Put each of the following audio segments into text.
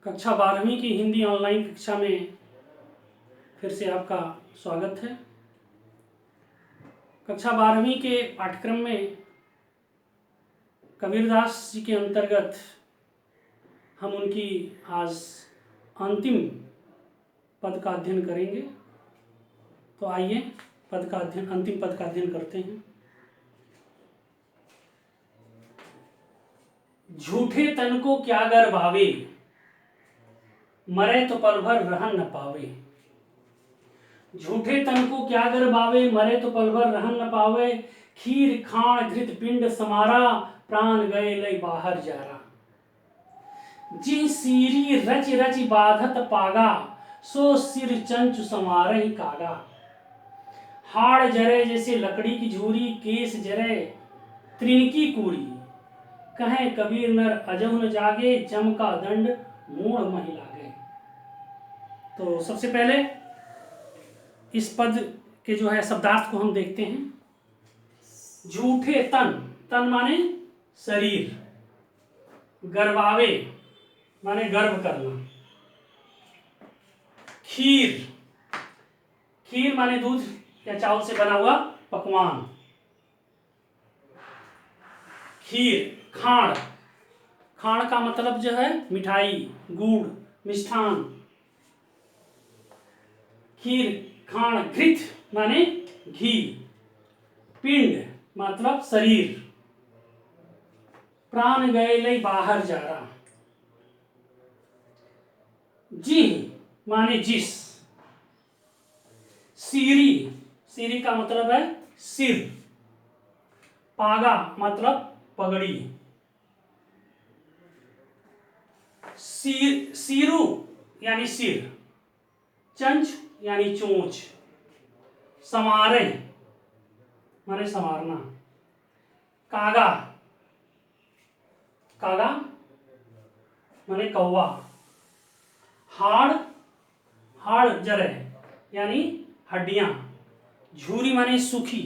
कक्षा 12वीं की हिंदी ऑनलाइन कक्षा में फिर से आपका स्वागत है। कक्षा 12वीं के पाठ्यक्रम में कबीरदास जी के अंतर्गत हम उनकी आज अंतिम पद का अध्ययन करेंगे। तो आइए अंतिम पद का अध्ययन करते हैं। झूठे तन को क्या गर भावे, मरे तो पल भर रहन न पावे। झूठे तन को क्या गर भावे, मरे तो पल भर रहन न पावे। खीर खाण घृत पिंड समारा, प्राण गए लई बाहर जारा। जी सीरी रच रच बाधत पागा, सो सिर चंचु समारहि कागा। हाड़ जरे जैसे लकड़ी की झूरी, केस जरे त्रिनकी कूड़ी। कहें कबीर नर अजहु न जागे, जम का दंड मूढ़ महि लागे। तो सबसे पहले इस पद के जो है शब्दार्थ को हम देखते हैं। झूठे तन, तन माने शरीर, गर्वावे माने गर्व करना। खीर, खीर माने दूध या चावल से बना हुआ पकवान। खीर, खाण, खाण का मतलब जो है मिठाई, गुड़, मिष्ठान। खीर खाण, घृत माने घी, पिंड मतलब शरीर, प्राण गए लई बाहर जारा। जी माने जिस, सीरी, सीरी का मतलब है सिर, पागा मतलब पगड़ी, सीरू यानी सिर, चंच यानी चोंच, समारे माने संवारना। कागा, कागा माने कौवा। हाड़, हाड़ जरे यानी हड्डियां। झूरी माने सूखी।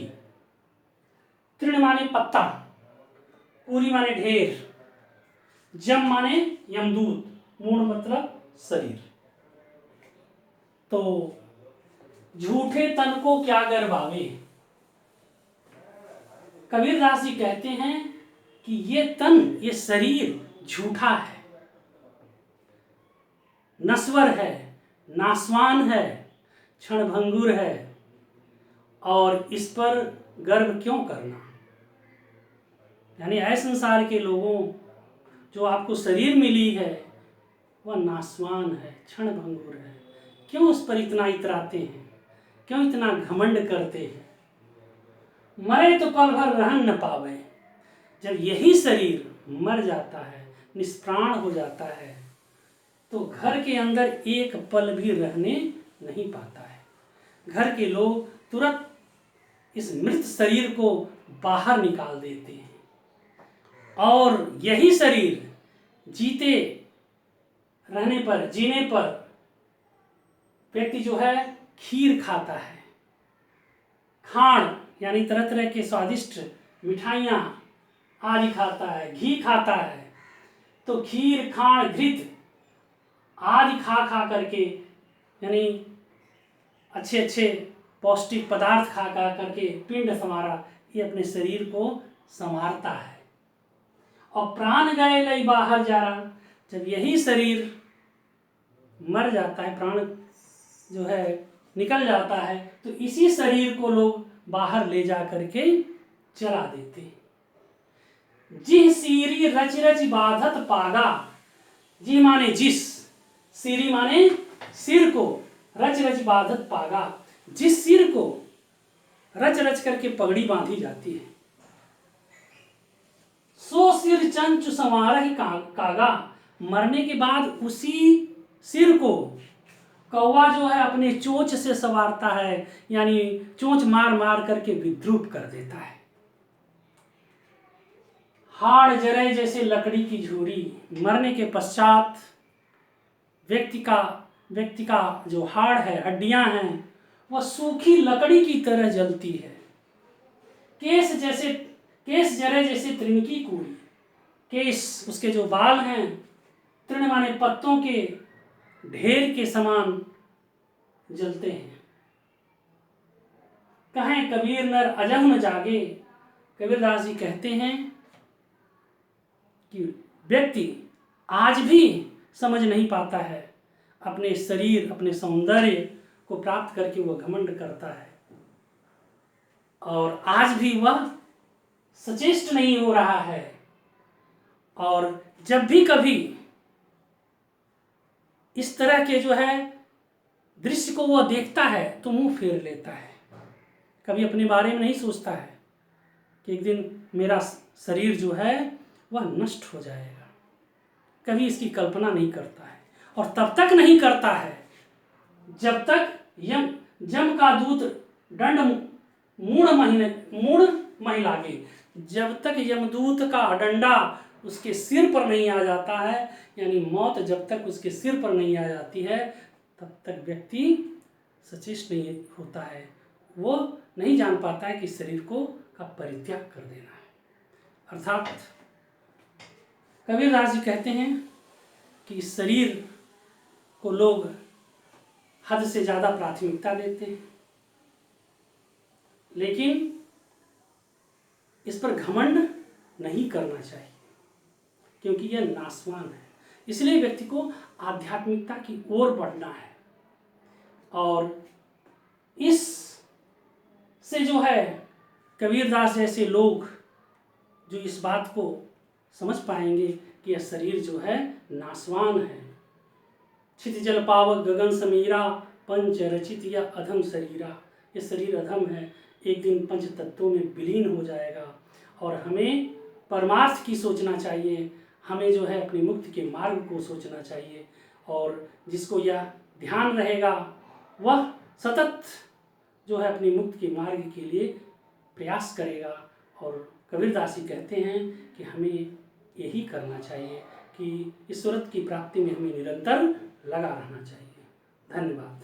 तृण माने पत्ता। पूरी माने ढेर। जम माने यमदूत। मूढ़ मतलब शरीर। तो झूठे तन को क्या गर भावे। कबीरदास जी कहते हैं कि ये तन, ये शरीर झूठा है, नश्वर है, नासवान है, क्षणभंगुर है, और इस पर गर्व क्यों करना। यानी ऐसे संसार के लोगों, जो आपको शरीर मिली है वह नासवान है, क्षणभंगुर है, क्यों उस पर इतना इतराते हैं, क्यों इतना घमंड करते हैं। मरे तो पल भर रहन न पावे। जब यही शरीर मर जाता है, निष्प्राण हो जाता है, तो घर के अंदर एक पल भी रहने नहीं पाता है। घर के लोग तुरंत इस मृत शरीर को बाहर निकाल देते हैं, और यही शरीर जीते रहने पर, जीने पर व्यक्ति जो है खीर खाता है, खाण यानी तरह तरह के स्वादिष्ट मिठाइयाँ आदि खाता है, घी खाता है। तो खीर खाण घृत आदि खा खा करके, यानी अच्छे अच्छे पौष्टिक पदार्थ खा खा करके पिंड समारा, ये अपने शरीर को संवारता है। और प्राण गए लई बाहर जारा। जब यही शरीर मर जाता है, प्राण जो है निकल जाता है, तो इसी शरीर को लोग बाहर ले जा करके जला देते हैं। जी सीरी रच रच बाधत पागा। जी माने जिस, सीरी माने सिर को, रच रच बाधत पागा, जिस सिर को रच रच करके पगड़ी बांधी जाती है। सो सिर चंचु संवारहि कागा। मरने के बाद उसी सिर को कौवा जो है अपने चोंच से संवारता है, यानी चोंच मार मार करके विद्रूप कर देता है। हाड़ जरे जैसे लकड़ी की झूरी। मरने के पश्चात व्यक्ति का जो हाड़ है, हड्डियां हैं, वह सूखी लकड़ी की तरह जलती है। केस जरे जैसे त्रिनकी कूड़ी। केस, उसके जो बाल हैं तृण माने पत्तों के ढेर के समान जलते हैं। कहें कबीर नर अजह न जागे, कबीरदास जी कहते हैं कि व्यक्ति आज भी समझ नहीं पाता है, अपने शरीर अपने सौंदर्य को प्राप्त करके वह घमंड करता है और आज भी वह सचेष्ट नहीं हो रहा है। और जब भी कभी इस तरह के जो है दृश्य को वह देखता है तो मुंह फेर लेता है, कभी अपने बारे में नहीं सोचता है कि एक दिन मेरा शरीर जो है वह नष्ट हो जाएगा, कभी इसकी कल्पना नहीं करता है। और तब तक नहीं करता है जब तक जम का दूत दंड मूढ़ मही लागे, जब तक यमदूत का डंडा उसके सिर पर नहीं आ जाता है, यानी मौत जब तक उसके सिर पर नहीं आ जाती है तब तक व्यक्ति सचेष्ट नहीं होता है, वो नहीं जान पाता है कि शरीर को का परित्याग कर देना है। अर्थात कबीरदास जी कहते हैं कि शरीर को लोग हद से ज़्यादा प्राथमिकता देते हैं, लेकिन इस पर घमंड नहीं करना चाहिए क्योंकि यह नाशवान है। इसलिए व्यक्ति को आध्यात्मिकता की ओर बढ़ना है और इस से जो है कबीरदास जैसे लोग जो इस बात को समझ पाएंगे कि यह शरीर जो है नाशवान है। छित जल पावक गगन समीरा, पंच रचित या अधम शरीरा, ये शरीर अधम है, एक दिन पंच तत्वों में विलीन हो जाएगा। और हमें परमार्थ की सोचना चाहिए, हमें जो है अपनी मुक्ति के मार्ग को सोचना चाहिए और जिसको यह ध्यान रहेगा वह सतत जो है अपनी मुक्ति के मार्ग के लिए प्रयास करेगा। और कबीरदास जी कहते हैं कि हमें यही करना चाहिए कि ईश्वरत्व की प्राप्ति में हमें निरंतर लगा रहना चाहिए। धन्यवाद।